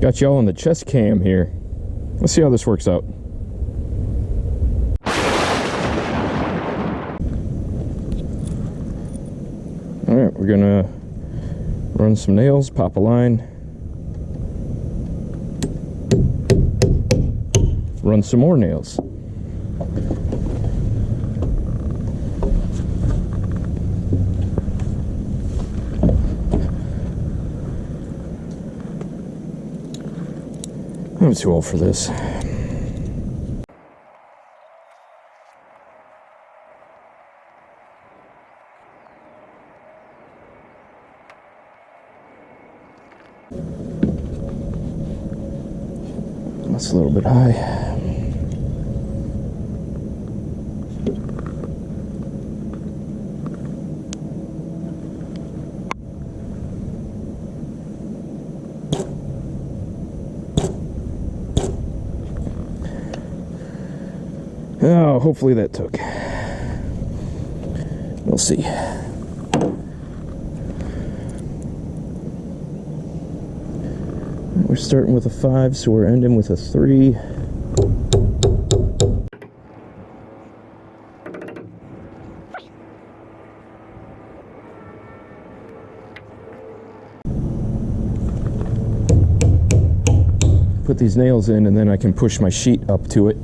Got y'all on the chest cam here. Let's see how this works out. Alright, we're gonna run some nails, pop a line, run some more nails. I'm too old for this. That's a little bit high. Oh, hopefully that took. We'll see. We're starting with a 5, so we're ending with a 3. Put these nails in, and then I can push my sheet up to it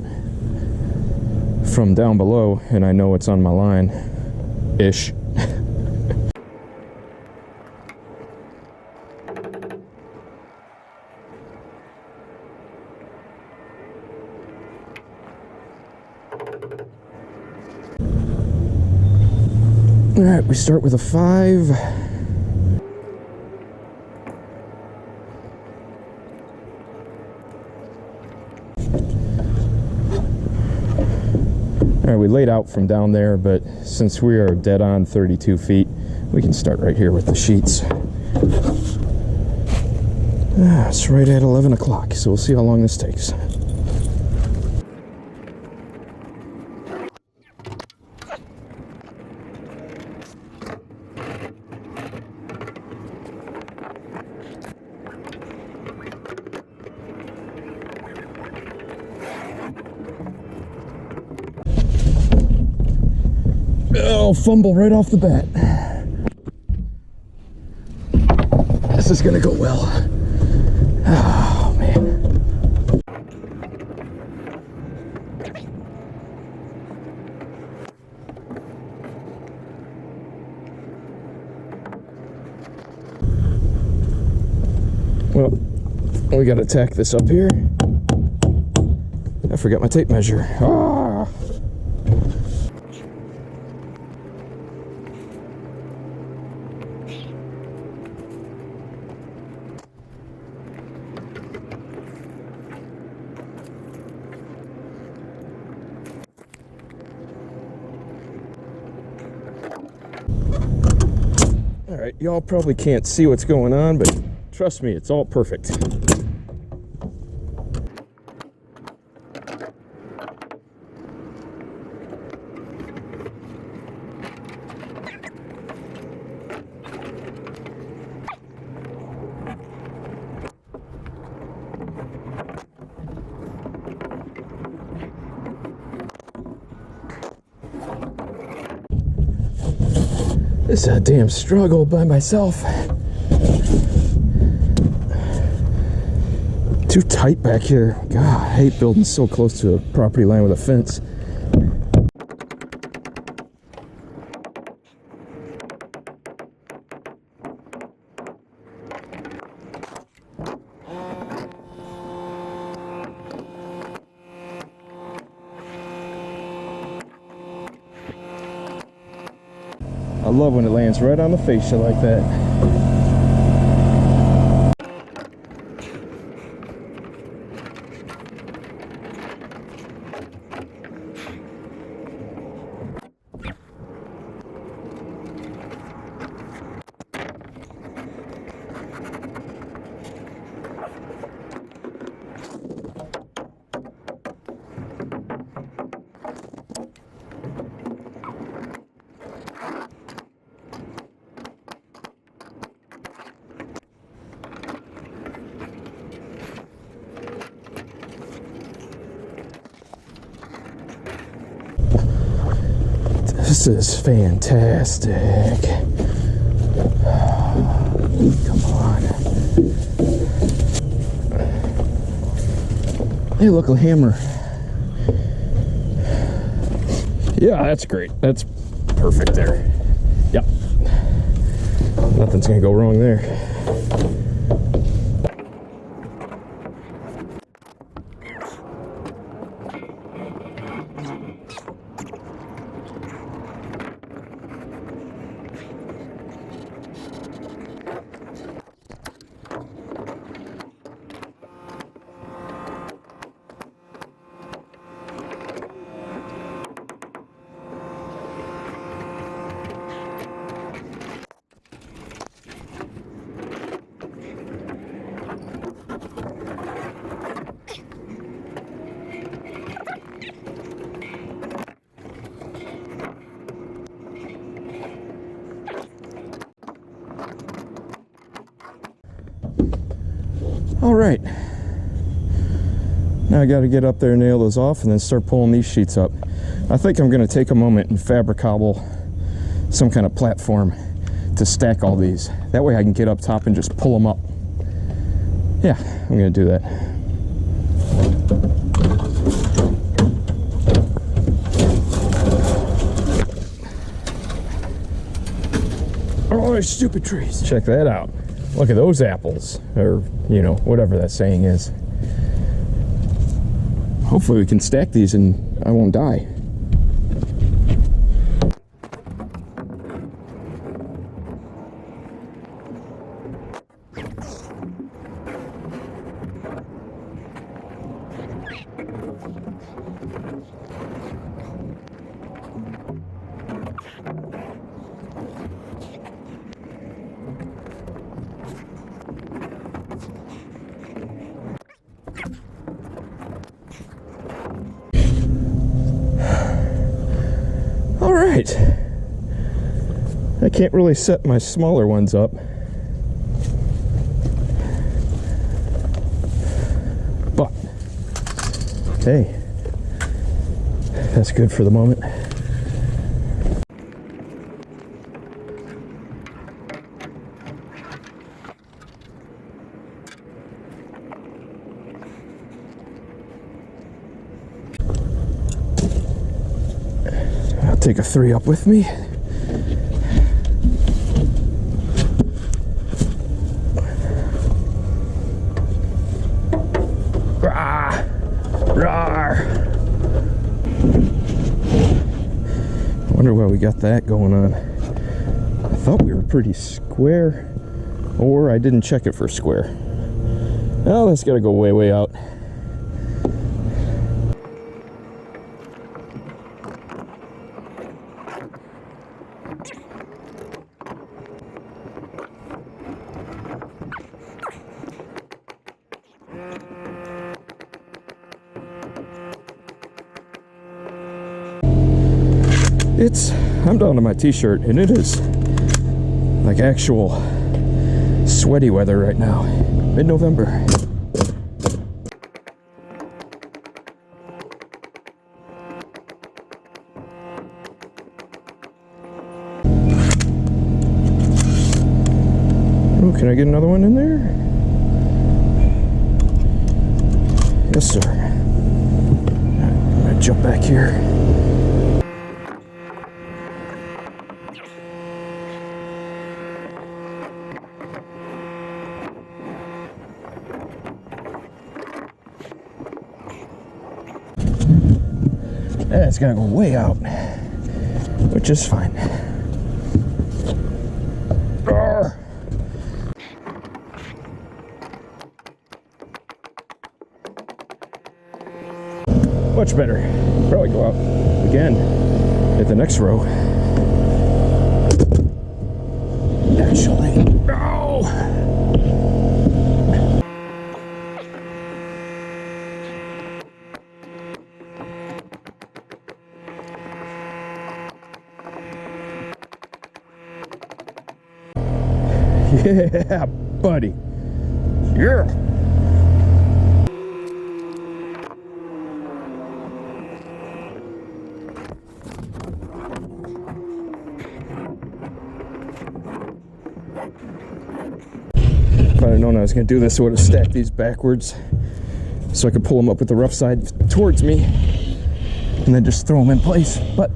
from down below, and I know it's on my line-ish. Alright, we start with a 5. Alright, we laid out from down there, but since we are dead on 32 feet, we can start right here with the sheets. It's right at 11 o'clock, so we'll see how long this takes. Oh, fumble right off the bat. This is gonna go well. Oh, man. Well, we gotta tack this up here. I forgot my tape measure. Ah. Alright, y'all probably can't see what's going on, but trust me, it's all perfect. This is a damn struggle by myself. Too tight back here. God, I hate building so close to a property line with a fence. I love when it lands right on the fascia like that. This is fantastic. Come on. Hey, look, a hammer. Yeah, that's great. That's perfect there. Yep. Nothing's gonna go wrong there. All right, now I got to get up there and nail those off and then start pulling these sheets up. I think I'm going to take a moment and fabric cobble some kind of platform to stack all these. That way I can get up top and just pull them up. Yeah, I'm going to do that. Oh, stupid trees. Check that out. Look at those apples, or, you know, whatever that saying is. Hopefully we can stack these and I won't die. Alright, I can't really set my smaller ones up, but hey, that's good for the moment. Take a 3 up with me. Rah! Rawr! I wonder why we got that going on. I thought we were pretty square, or I didn't check it for square. Oh, that's got to go way, way out. I'm down to my t-shirt and it is like actual sweaty weather right now, mid-November. Oh, can I get another one in there? Yes, sir. I'm gonna jump back here. It's gonna go way out, which is fine. Arr. Much better. Probably go out again at the next row. Actually, no. Yeah, buddy. Yeah. I'd known I was going to do this, I would have stacked these backwards so I could pull them up with the rough side towards me and then just throw them in place. But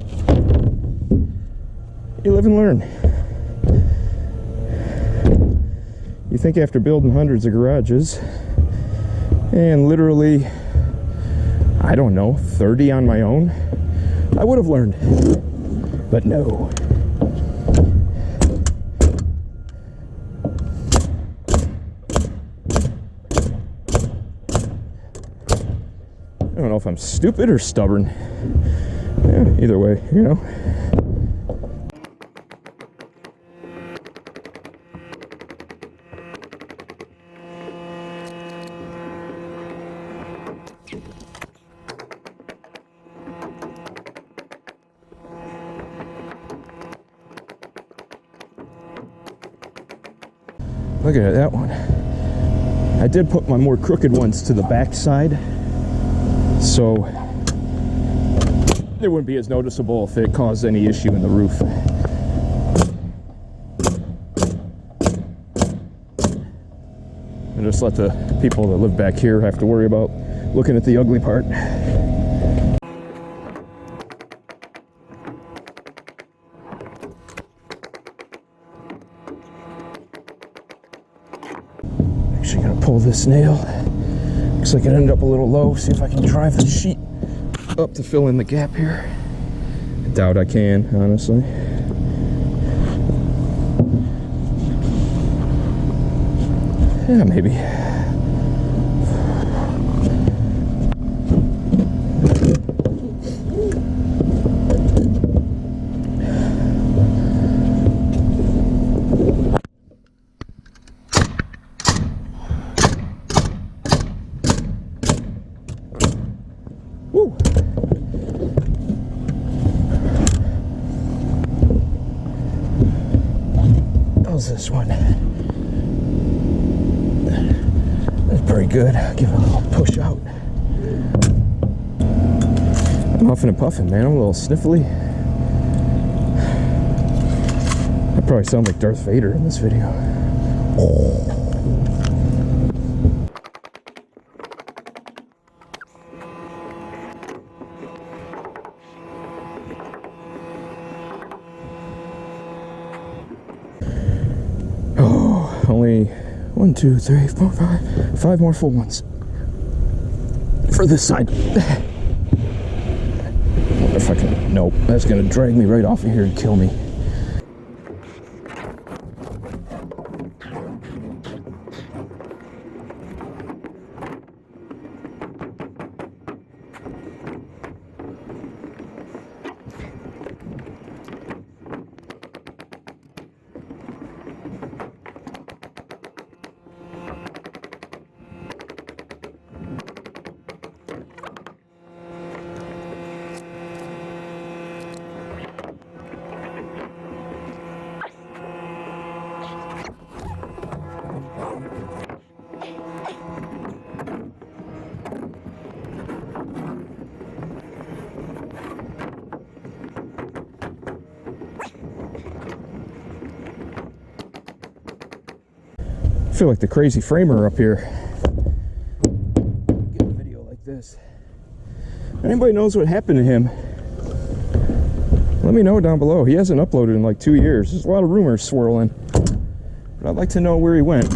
you live and learn. You think after building hundreds of garages and literally, I don't know, 30 on my own, I would have learned. But no. I don't know if I'm stupid or stubborn. Yeah, either way, you know. Look at that one. I did put my more crooked ones to the back side, so it wouldn't be as noticeable if it caused any issue in the roof. And just let the people that live back here have to worry about looking at the ugly part. Actually gonna pull this nail. Looks like it ended up a little low. See if I can drive the sheet up to fill in the gap here. I doubt I can, honestly. Yeah, maybe. Woo. How's this one? That's pretty good. Give it a little push out. I'm huffing and puffing, man. I'm a little sniffly. I probably sound like Darth Vader in this video. Only 1, 2, 3, 4, 5 more full ones for this side. Wonder if I can. Nope, that's gonna drag me right off of here and kill me. I feel like the crazy framer up here. Get a video like this. If anybody knows what happened to him, let me know down below. He hasn't uploaded in like 2 years. There's a lot of rumors swirling, but I'd like to know where he went.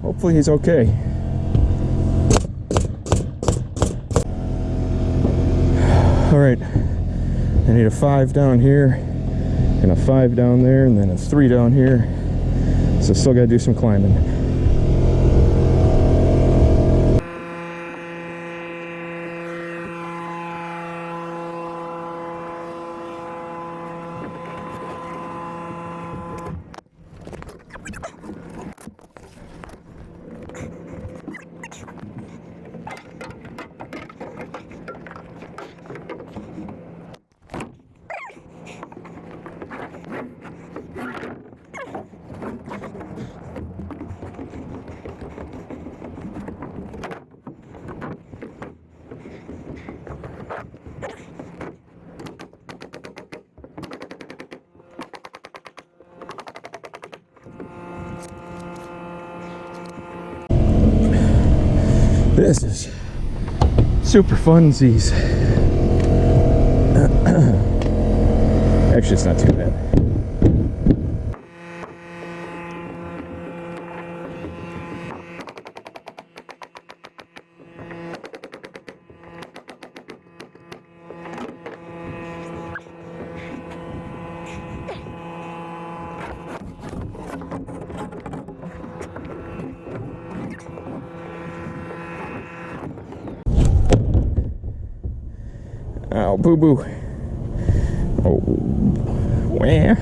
Hopefully he's okay. All right. I need a 5 down here, and a 5 down there, and then a 3 down here. So still gotta do some climbing. This is super funsies. Actually, it's not too bad. Oh, boo-boo. Oh, wah.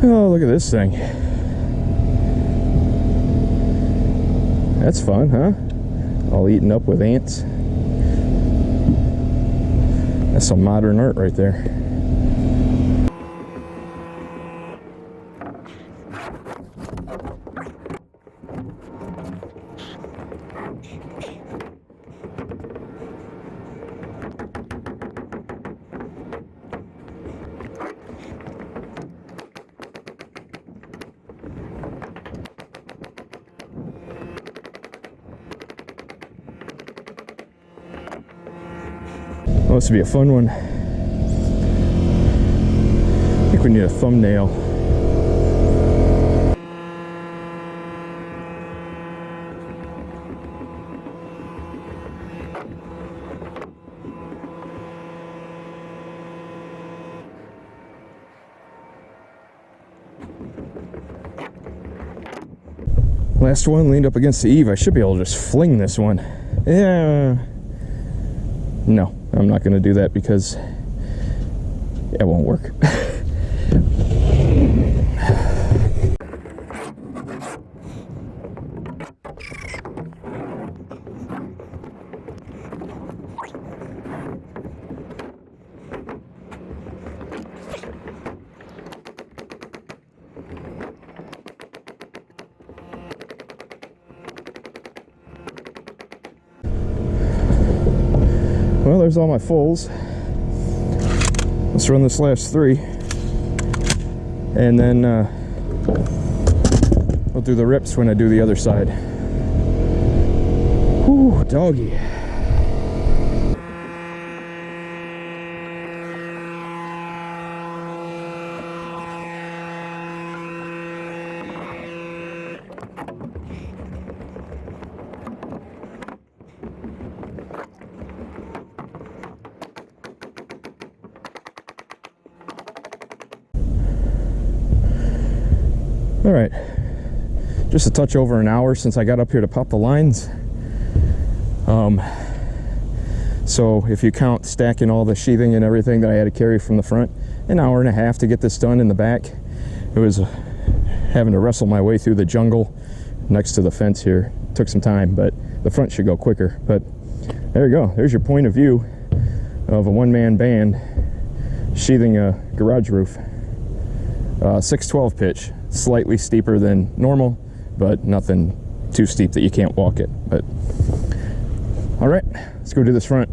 Oh, look at this thing. That's fun, huh? All eaten up with ants. That's some modern art right there. Oh, this would be a fun one. I think we need a thumbnail. Last one leaned up against the eave. I should be able to just fling this one. Yeah. No, I'm not going to do that because it won't work. Well, there's all my fulls. Let's run this last 3. And then we'll do the rips when I do the other side. Whew, doggy. All right, just a touch over an hour since I got up here to pop the lines. So if you count stacking all the sheathing and everything that I had to carry from the front, an hour and a half to get this done in the back. It was having to wrestle my way through the jungle next to the fence here. Took some time, but the front should go quicker. But there you go, there's your point of view of a one-man band sheathing a garage roof. 612 pitch, slightly steeper than normal, but nothing too steep that you can't walk it. But all right, let's go do this front.